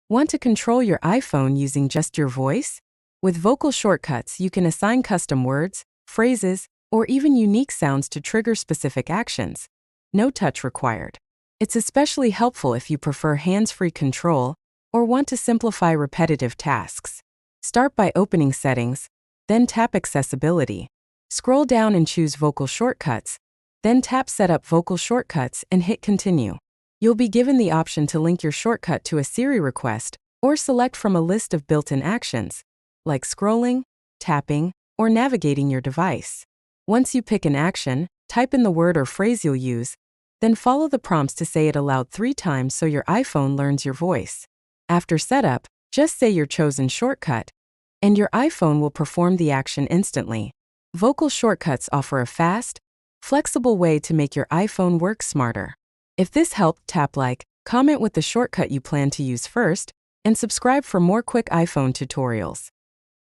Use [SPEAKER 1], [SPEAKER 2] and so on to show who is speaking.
[SPEAKER 1] Want to control your iPhone using just your voice? With vocal shortcuts, you can assign custom words, phrases, or even unique sounds to trigger specific actions. No touch required. It's especially helpful if you prefer hands-free control or want to simplify repetitive tasks. Start by opening Settings, then tap Accessibility. Scroll down and choose Vocal Shortcuts, then tap Set up Vocal Shortcuts and hit Continue. You'll be given the option to link your shortcut to a Siri request or select from a list of built-in actions, like scrolling, tapping, or navigating your device. Once you pick an action, type in the word or phrase you'll use, then follow the prompts to say it aloud 3 times so your iPhone learns your voice. After setup, just say your chosen shortcut, and your iPhone will perform the action instantly. Vocal shortcuts offer a fast, flexible way to make your iPhone work smarter. If this helped, tap like, comment with the shortcut you plan to use first, and subscribe for more quick iPhone tutorials.